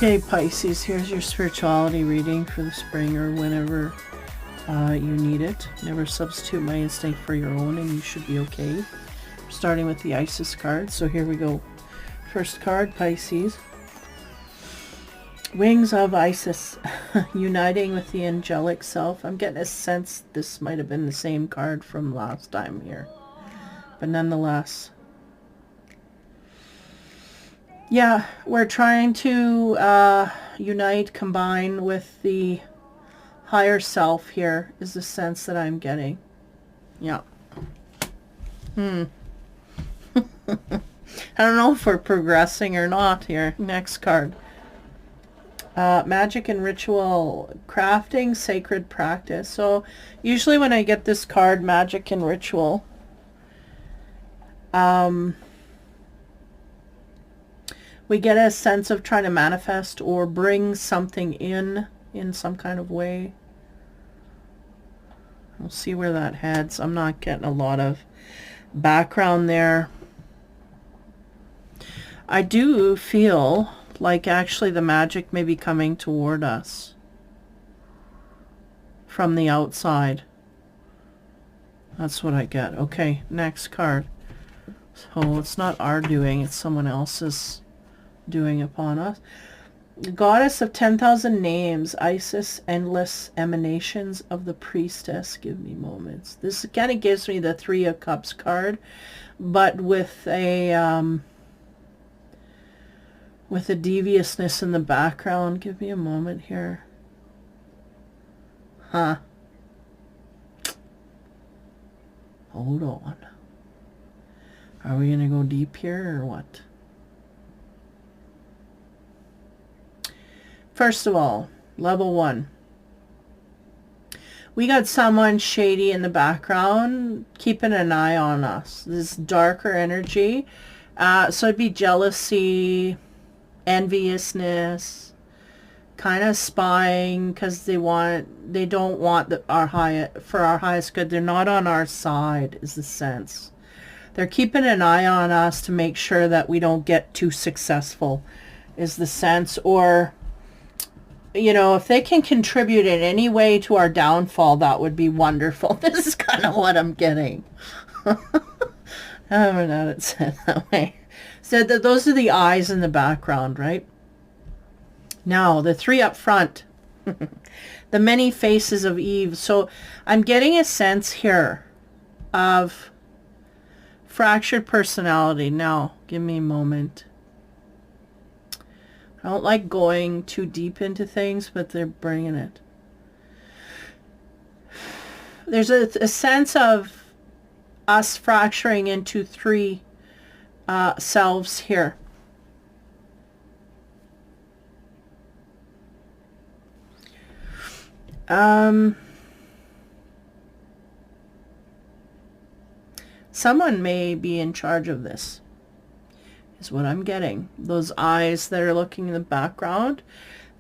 Okay, Pisces, here's your spirituality reading for the spring or whenever you need it. Never substitute my instinct for your own, and you should be okay. Starting with the Isis card. So here we go. First card, Pisces. Wings of Isis. Uniting with the angelic self. I'm getting a sense this might have been the same card from last time here. But nonetheless. Yeah, we're trying to unite, combine with the higher self here is the sense that I'm getting. Yeah. I don't know if we're progressing or not here. Next card. Magic and ritual, crafting, sacred practice. So usually when I get this card, magic and ritual, we get a sense of trying to manifest or bring something in some kind of way. We'll see where that heads. I'm not getting a lot of background there. I do feel like actually the magic may be coming toward us from the outside. That's what I get. Okay, next card. So it's not our doing, it's someone else's doing upon us. The goddess of 10,000 names, Isis, endless emanations of the priestess. Give me moments. This kind of gives me the Three of Cups card, but with a deviousness in the background. Give me a moment here. Huh. Hold on. Are we going to go deep here or what? First of all, level 1. We got someone shady in the background keeping an eye on us. This darker energy. So it'd be jealousy, enviousness, kind of spying because they don't want our highest good. They're not on our side is the sense. They're keeping an eye on us to make sure that we don't get too successful is the sense. Or, you know, if they can contribute in any way to our downfall, that would be wonderful. This is kind of what I'm getting. I haven't had it said that way. Said that those are the eyes in the background, right? Now, the 3 up front. The many faces of Eve. So I'm getting a sense here of fractured personality. Now, give me a moment. I don't like going too deep into things, but they're bringing it. There's a sense of us fracturing into 3 selves here. Someone may be in charge of this, is what I'm getting. Those eyes that are looking in the background,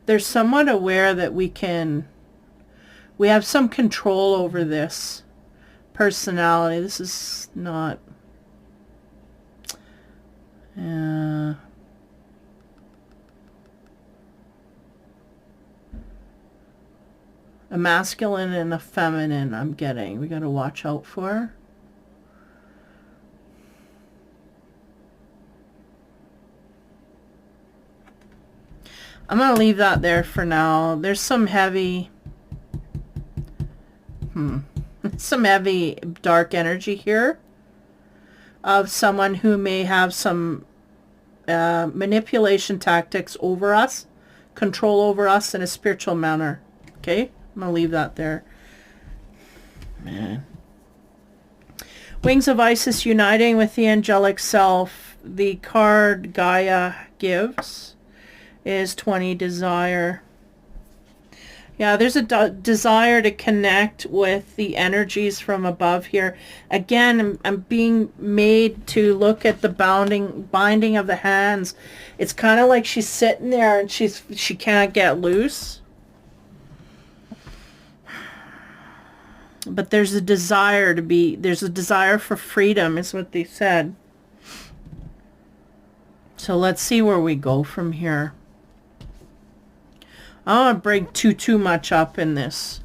they're somewhat aware that we have some control over this personality. This is not a masculine and a feminine I'm getting. We got to watch out for. I'm going to leave that there for now. There's some heavy some heavy dark energy here of someone who may have some manipulation tactics over us, control over us in a spiritual manner. Okay, I'm going to leave that there. Man. Wings of Isis uniting with the angelic self. The card Gaia gives is 20 desire. Yeah, there's a desire to connect with the energies from above here. Again, I'm being made to look at the binding of the hands. It's kind of like she's sitting there and she can't get loose. But there's a desire for freedom, is what they said. So let's see where we go from here. I don't want to bring too much up in this.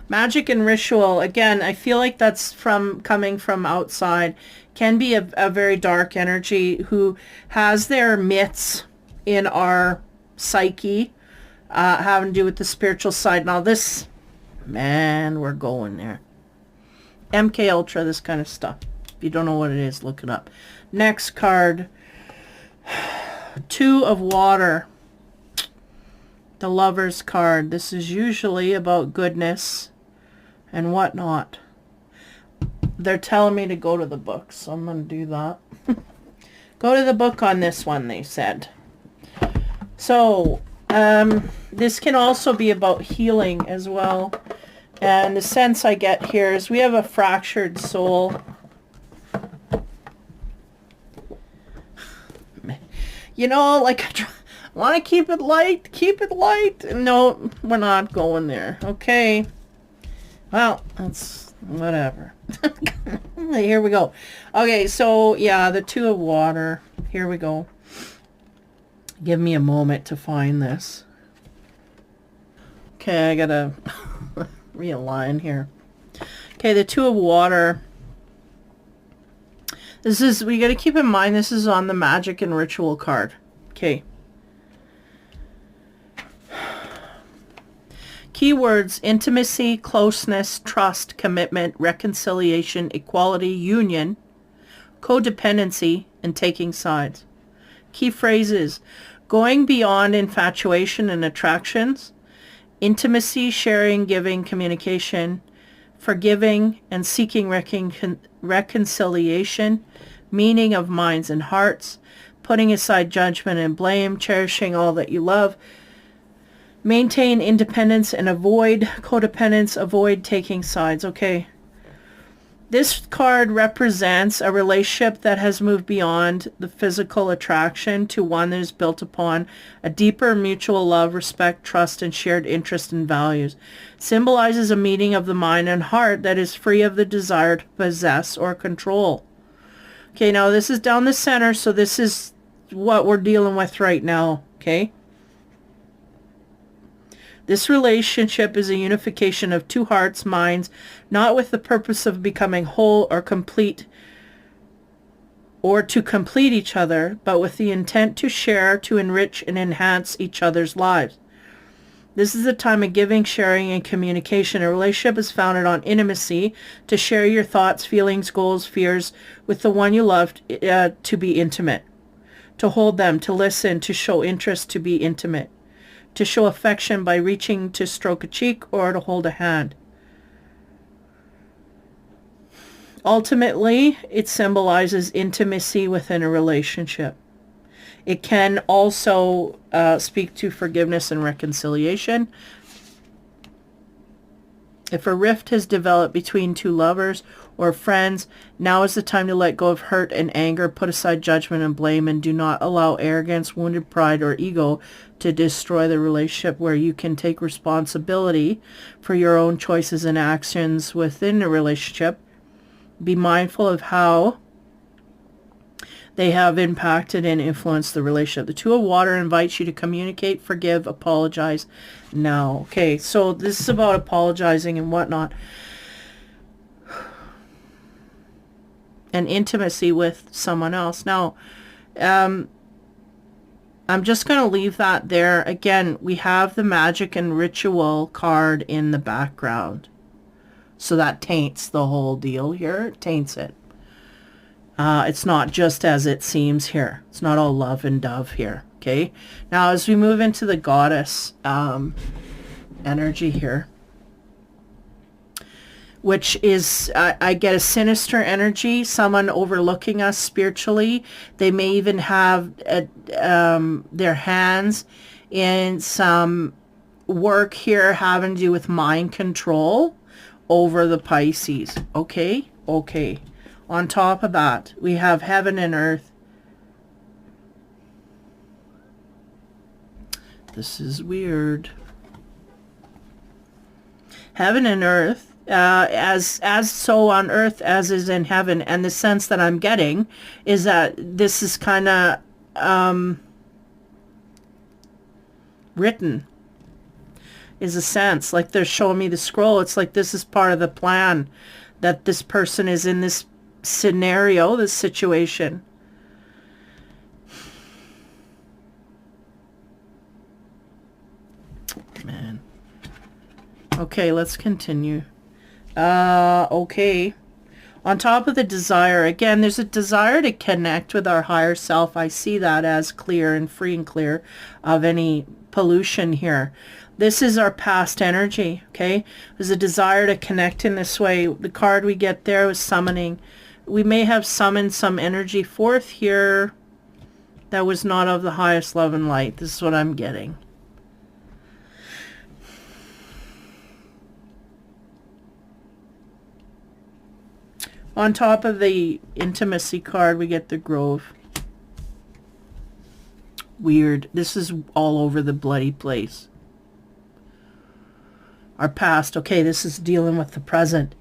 Magic and ritual, again, I feel like that's coming from outside. Can be a very dark energy who has their myths in our psyche, having to do with the spiritual side. Now this, man, we're going there. MK Ultra, this kind of stuff. If you don't know what it is, look it up. Next card, Two of Water. The Lover's card. This is usually about goodness and whatnot. They're telling me to go to the book, so I'm going to do that. Go to the book on this one, they said. So, this can also be about healing as well. And the sense I get here is we have a fractured soul. You know, like, I want to keep it light, keep it light. No, we're not going there. Okay. Well, that's whatever. Here we go. Okay, so, yeah, the Two of Water. Here we go. Give me a moment to find this. Okay, I gotta realign here. Okay, the Two of Water. This is, we gotta keep in mind, this is on the Magic and Ritual card. Okay. Keywords: intimacy, closeness, trust, commitment, reconciliation, equality, union, codependency, and taking sides. Key phrases: going beyond infatuation and attractions, intimacy, sharing, giving, communication, forgiving and seeking reconciliation, meaning of minds and hearts, putting aside judgment and blame, cherishing all that you love, maintain independence and avoid codependence, avoid taking sides. Okay. This card represents a relationship that has moved beyond the physical attraction to one that is built upon a deeper mutual love, respect, trust, and shared interest and values. Symbolizes a meeting of the mind and heart that is free of the desire to possess or control. Okay, now this is down the center, so this is what we're dealing with right now, okay? This relationship is a unification of two hearts, minds, not with the purpose of becoming whole or complete or to complete each other, but with the intent to share, to enrich, and enhance each other's lives. This is a time of giving, sharing, and communication. A relationship is founded on intimacy, to share your thoughts, feelings, goals, fears with the one you love, to be intimate, to hold them, to listen, to show interest, to be intimate, to show affection by reaching to stroke a cheek or to hold a hand. Ultimately, it symbolizes intimacy within a relationship. It can also speak to forgiveness and reconciliation. If a rift has developed between two lovers or friends, now is the time to let go of hurt and anger, put aside judgment and blame, and do not allow arrogance, wounded pride, or ego to destroy the relationship, where you can take responsibility for your own choices and actions within the relationship. Be mindful of how they have impacted and influenced the relationship. The Two of Water invites you to communicate, forgive, apologize now. Okay, so this is about apologizing and whatnot. And intimacy with someone else. Now, I'm just going to leave that there. Again, we have the Magic and Ritual card in the background. So that taints the whole deal here. It taints it. It's not just as it seems here. It's not all love and dove here. Okay. Now, as we move into the Goddess energy here, which is, I get a sinister energy, someone overlooking us spiritually. They may even have their hands in some work here having to do with mind control over the Pisces. Okay? Okay. On top of that, we have heaven and earth. This is weird. Heaven and earth, as so on earth as is in heaven, and the sense that I'm getting is that this is kind of written is a sense. Like they're showing me the scroll. It's like this is part of the plan, that this person is in this scenario, this situation. Man. Okay, let's continue. Okay. On top of the desire, again, there's a desire to connect with our higher self. I see that as clear and free and clear of any pollution here. This is our past energy, okay? There's a desire to connect in this way. The card we get there was summoning. We may have summoned some energy forth here that was not of the highest love and light. This is what I'm getting. On top of the intimacy card, we get the Grove. Weird. This is all over the bloody place. Our past. Okay, this is dealing with the present.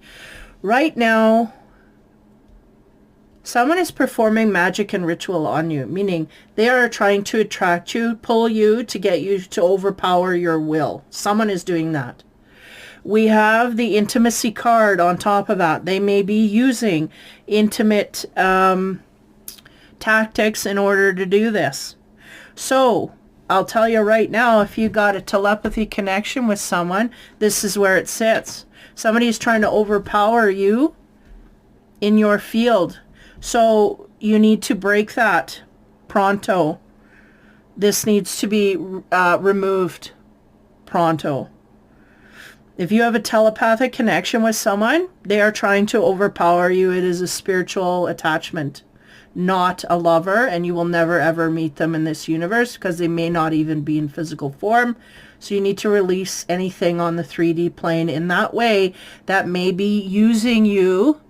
Right now, someone is performing magic and ritual on you, meaning they are trying to attract you, pull you, to get you to overpower your will. Someone is doing that. We have the intimacy card on top of that. They may be using intimate tactics in order to do this. So, I'll tell you right now, if you got a telepathy connection with someone, this is where it sits. Somebody is trying to overpower you in your field. So, you need to break that pronto. This needs to be removed pronto. If you have a telepathic connection with someone, they are trying to overpower you. It is a spiritual attachment, not a lover, and you will never ever meet them in this universe because they may not even be in physical form. So you need to release anything on the 3D plane in that way that may be using you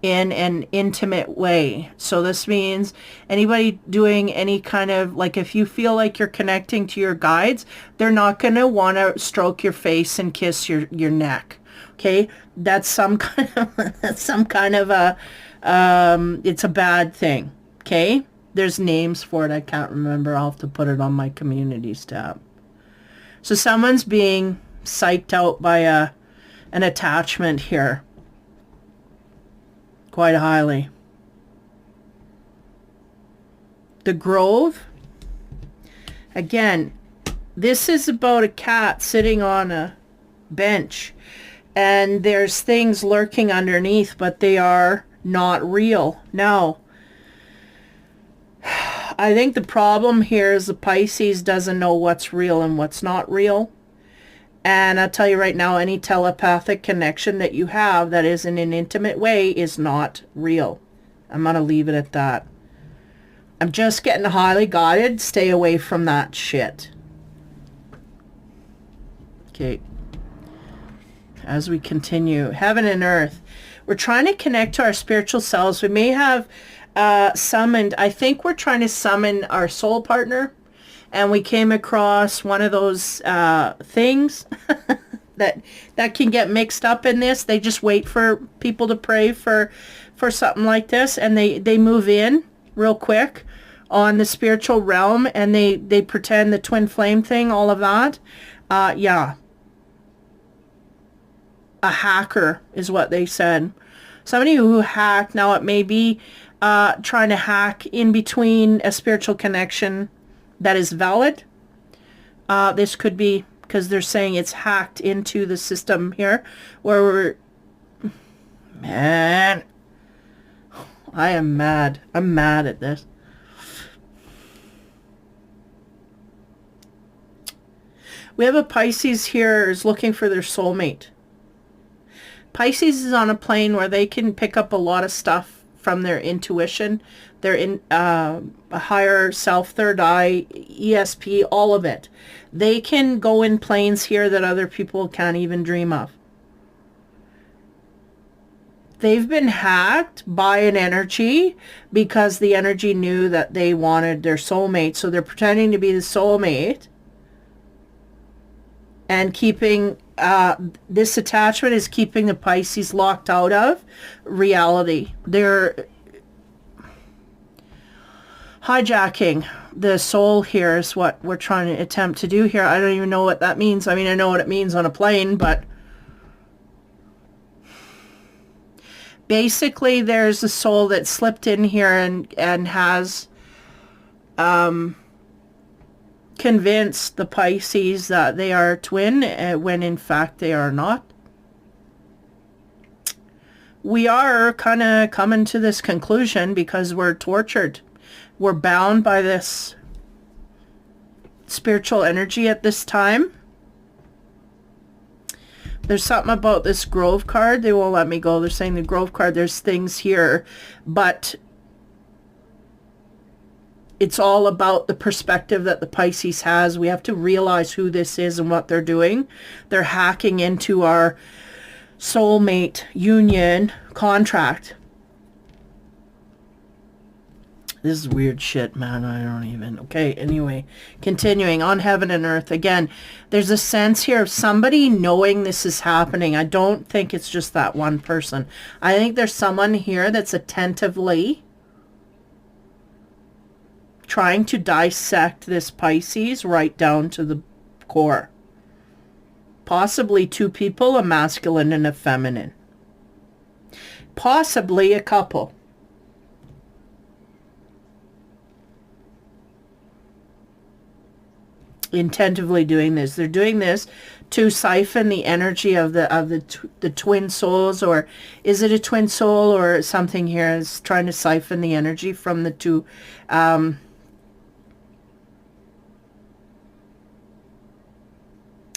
in an intimate way. So this means anybody doing any kind of, like, if you feel like you're connecting to your guides, they're not going to want to stroke your face and kiss your neck. Okay? That's some kind of a it's a bad thing. Okay? There's names for it. I can't remember. I'll have to put it on my communities tab. So someone's being psyched out by an attachment here. Quite highly. The Grove. Again, this is about a cat sitting on a bench. And there's things lurking underneath, but they are not real. Now, I think the problem here is the Pisces doesn't know what's real and what's not real. And I'll tell you right now, any telepathic connection that you have that is in an intimate way is not real. I'm going to leave it at that. I'm just getting highly guided. Stay away from that shit. Okay. As we continue, heaven and earth. We're trying to connect to our spiritual selves. We may have summoned, I think we're trying to summon our soul partner. And we came across one of those things that can get mixed up in this. They just wait for people to pray for something like this. And they move in real quick on the spiritual realm. And they pretend the twin flame thing, all of that. Yeah. A hacker is what they said. Somebody who hacked. Now it may be trying to hack in between a spiritual connection that is valid. This could be because they're saying it's hacked into the system here where we're... Man. I am mad. I'm mad at this. We have a Pisces here is looking for their soulmate. Pisces is on a plane where they can pick up a lot of stuff from their intuition, their a higher self, third eye, ESP, all of it. They can go in planes here that other people can't even dream of. They've been hacked by an energy because the energy knew that they wanted their soulmate. So they're pretending to be the soulmate and keeping... this attachment is keeping the Pisces locked out of reality. They're... hijacking the soul here is what we're trying to attempt to do here. I don't even know what that means. I mean, I know what it means on a plane, but basically there's a soul that slipped in here and has convinced the Pisces that they are twin when in fact they are not. We are kind of coming to this conclusion because we're tortured. We're bound by this spiritual energy at this time. There's something about this Grove card. They won't let me go. They're saying the Grove card, there's things here, but it's all about the perspective that the Pisces has. We have to realize who this is and what they're doing. They're hacking into our soulmate union contract. This is weird shit, man. I don't even... Okay, anyway. Continuing on heaven and earth. Again, there's a sense here of somebody knowing this is happening. I don't think it's just that one person. I think there's someone here that's attentively trying to dissect this Pisces right down to the core. Possibly two people, a masculine and a feminine. Possibly a couple. Intentively doing this. They're doing this to siphon the energy of the twin souls, or is it a twin soul or something here is trying to siphon the energy from the two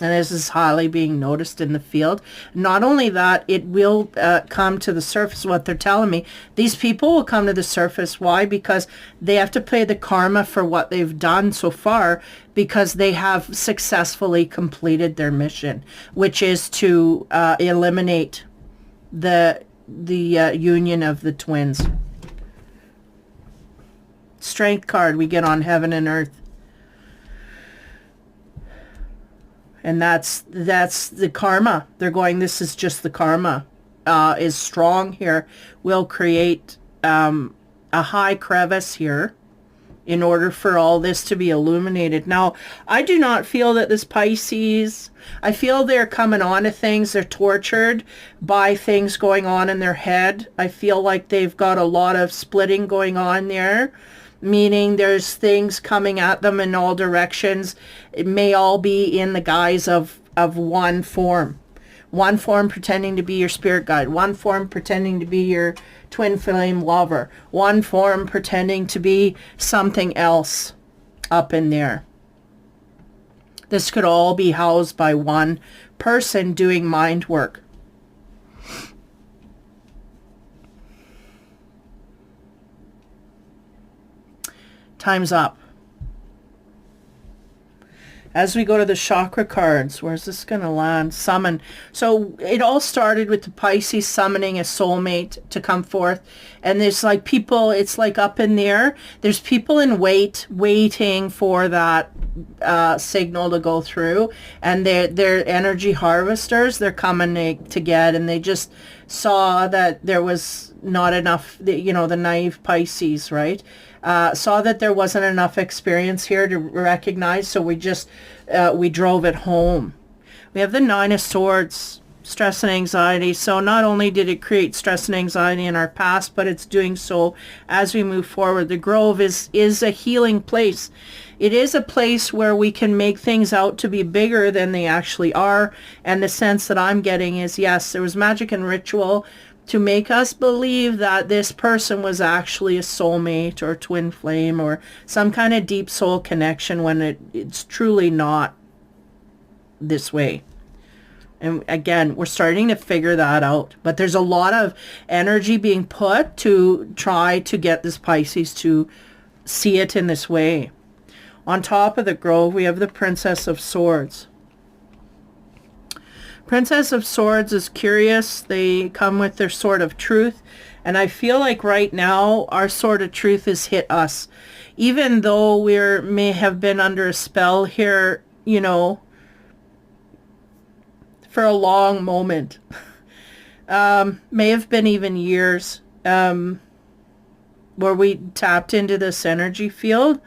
and this is highly being noticed in the field. Not only that, it will come to the surface, what they're telling me. These people will come to the surface. Why? Because they have to pay the karma for what they've done so far, because they have successfully completed their mission, which is to eliminate the union of the twins. Strength card we get on heaven and earth. And that's the karma. They're going, this is just the karma. Is strong here. Will create a high crevice here in order for all this to be illuminated. Now, I do not feel that this Pisces, I feel they're coming on to things. They're tortured by things going on in their head. I feel like they've got a lot of splitting going on there. Meaning there's things coming at them in all directions. It may all be in the guise of one form. One form pretending to be your spirit guide. One form pretending to be your twin flame lover. One form pretending to be something else up in there. This could all be housed by one person doing mind work. Time's up. As we go to the chakra cards, where's this going to land? Summon. So it all started with the Pisces summoning a soulmate to come forth. And there's like people, it's like up in there. There's people in waiting for that signal to go through. And they're energy harvesters. They're coming to get, and they just saw that there was not enough, the naive Pisces, right? Saw that there wasn't enough experience here to recognize, so we just we drove it home. We have the Nine of Swords, stress and anxiety. So not only did it create stress and anxiety in our past, but it's doing so as we move forward. The Grove is a healing place. It is a place where we can make things out to be bigger than they actually are. And the sense that I'm getting is, yes, there was magic and ritual to make us believe that this person was actually a soulmate or twin flame or some kind of deep soul connection, when it's truly not this way. And again, we're starting to figure that out. But there's a lot of energy being put to try to get this Pisces to see it in this way. On top of the Grove, we have the Princess of Swords. Princess of Swords is curious. They come with their sword of truth. And I feel like right now our sword of truth has hit us. Even though we may have been under a spell here, for a long moment. May have been even years. where we tapped into this energy field.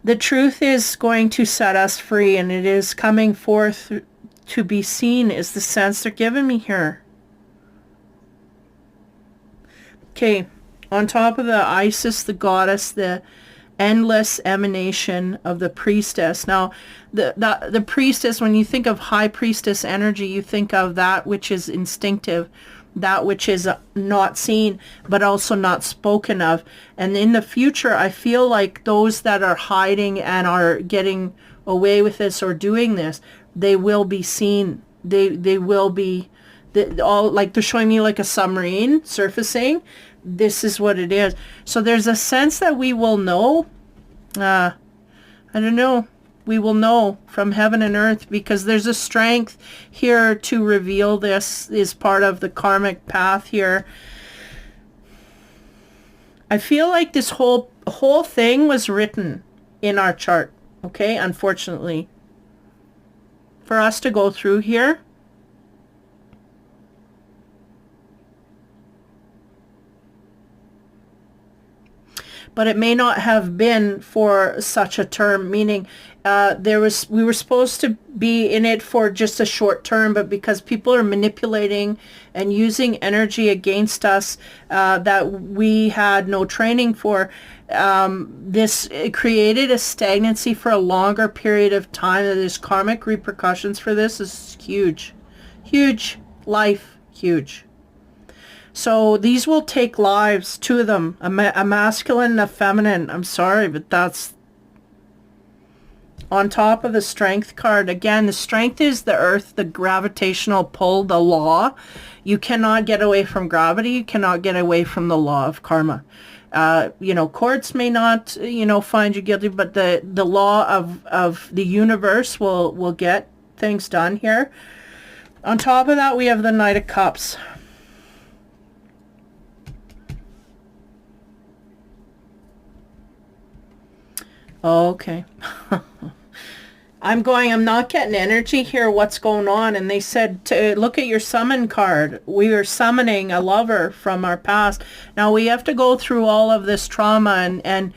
The truth is going to set us free, and it is coming forth to be seen, is the sense they're giving me here. Okay, on top of the Isis, the goddess, the endless emanation of the priestess. Now, the priestess, when you think of high priestess energy, you think of that which is instinctive, that which is not seen, but also not spoken of. And in the future, I feel like those that are hiding and are getting away with this or doing this, they will be seen. They will be, all like, they're showing me like a submarine surfacing. This is what it is. So there's a sense that we will know. I don't know. We will know from heaven and earth, because there's a strength here to reveal this, is part of the karmic path here. I feel like this whole thing was written in our chart, okay? Unfortunately, for us to go through here. But it may not have been for such a term, meaning we were supposed to be in it for just a short term, but because people are manipulating and using energy against us that we had no training for, this created a stagnancy for a longer period of time. There's karmic repercussions for this. This is huge, huge life, huge. So these will take lives, two of them, a masculine and a feminine. I'm sorry, but that's on top of the strength card. Again, the strength is the earth, the gravitational pull, the law. You cannot get away from gravity. You cannot get away from the law of karma. Courts may not, find you guilty, but the law of the universe will get things done here. On top of that, we have the Knight of Cups. Okay. I'm not getting energy here. What's going on? And they said to look at your summon card. We are summoning a lover from our past. Now we have to go through all of this trauma and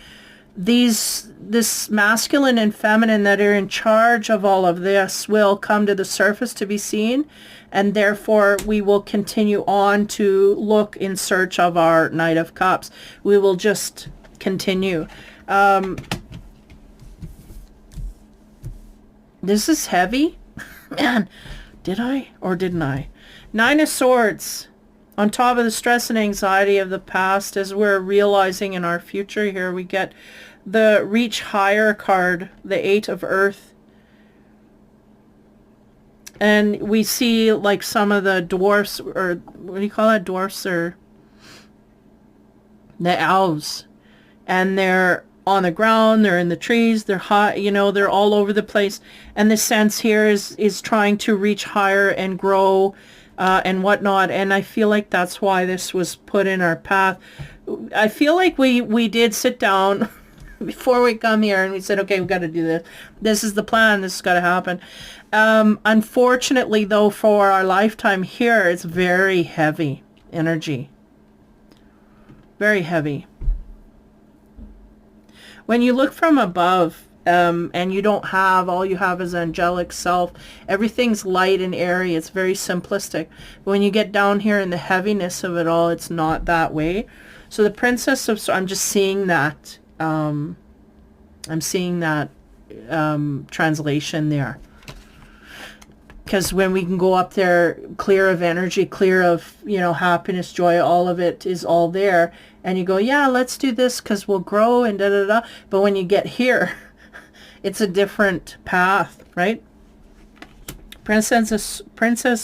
this masculine and feminine that are in charge of all of this will come to the surface to be seen. And therefore we will continue on to look in search of our Knight of Cups. We will just continue. This is heavy. Man, did I or didn't I? Nine of Swords. On top of the stress and anxiety of the past, as we're realizing in our future here, we get the Reach Higher card, the Eight of Earth. And we see like some of the dwarfs, or what do you call that? Dwarfs, or the elves. And they're on the ground, they're in the trees, they're high, they're all over the place. And the sense here is trying to reach higher and grow and whatnot. And I feel like that's why this was put in our path. I feel like we did sit down before we come here and we said, okay, we've got to do this. This is the plan. This has got to happen. Unfortunately, though, for our lifetime here, it's very heavy energy. Very heavy. When you look from above, and you don't have, all you have is angelic self, everything's light and airy, it's very simplistic. But when you get down here in the heaviness of it all, it's not that way. So the Princess of Swords, I'm just seeing that, I'm seeing that translation there. Because when we can go up there clear of energy, clear of, happiness, joy, all of it is all there. And you go, yeah, let's do this because we'll grow and da-da-da. But when you get here, it's a different path, right? Princess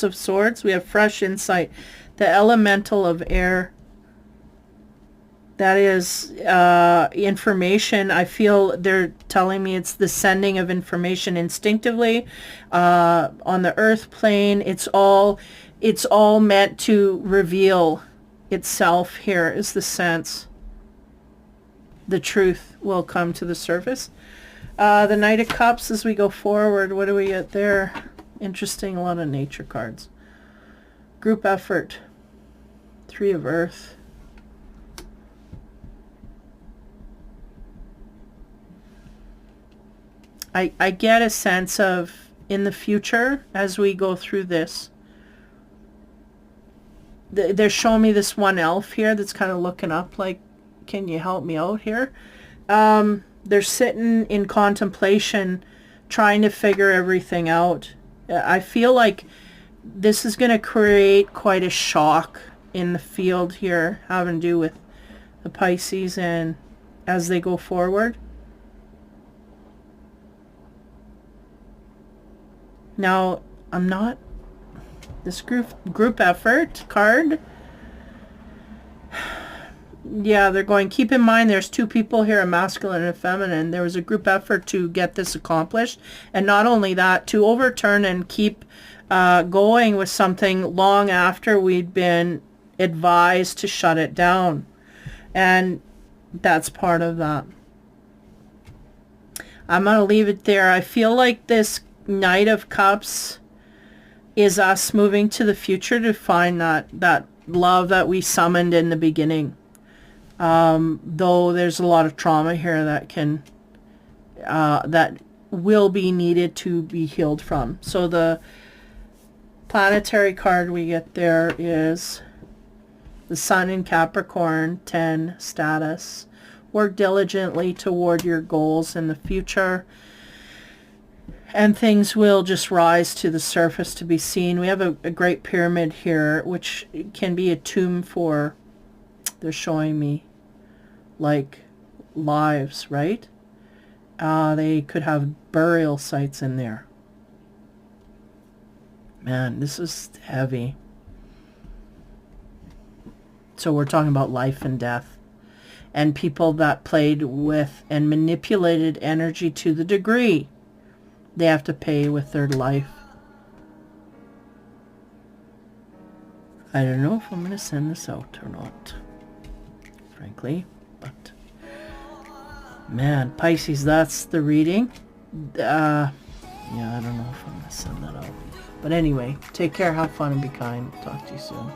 of Swords, we have fresh insight. The elemental of air. That is information. I feel they're telling me it's the sending of information instinctively on the earth plane. It's all meant to reveal itself. Here is the sense. The truth will come to the surface. The Knight of Cups as we go forward. What do we get there? Interesting, a lot of nature cards. Group effort. Three of Earth. I get a sense of, in the future, as we go through this, they're showing me this one elf here that's kind of looking up like, can you help me out here? They're sitting in contemplation, trying to figure everything out. I feel like this is going to create quite a shock in the field here, having to do with the Pisces and as they go forward. Now, I'm not... This group effort card... Yeah, they're going, keep in mind there's two people here, a masculine and a feminine. There was a group effort to get this accomplished. And not only that, to overturn and keep going with something long after we'd been advised to shut it down. And that's part of that. I'm going to leave it there. I feel like this Knight of Cups is us moving to the future to find that love that we summoned in the beginning. Though there's a lot of trauma here that can that will be needed to be healed from. So the planetary card we get there is the Sun in Capricorn, 10 status. Work diligently toward your goals in the future, and things will just rise to the surface to be seen. We have a great pyramid here, which can be a tomb for, they're showing me, like, lives, right? They could have burial sites in there. Man, this is heavy. So we're talking about life and death. And people that played with and manipulated energy to the degree they have to pay with their life. I don't know if I'm going to send this out or not, frankly. But, man, Pisces, that's the reading. Yeah, I don't know if I'm going to send that out. But anyway, take care, have fun, and be kind. Talk to you soon.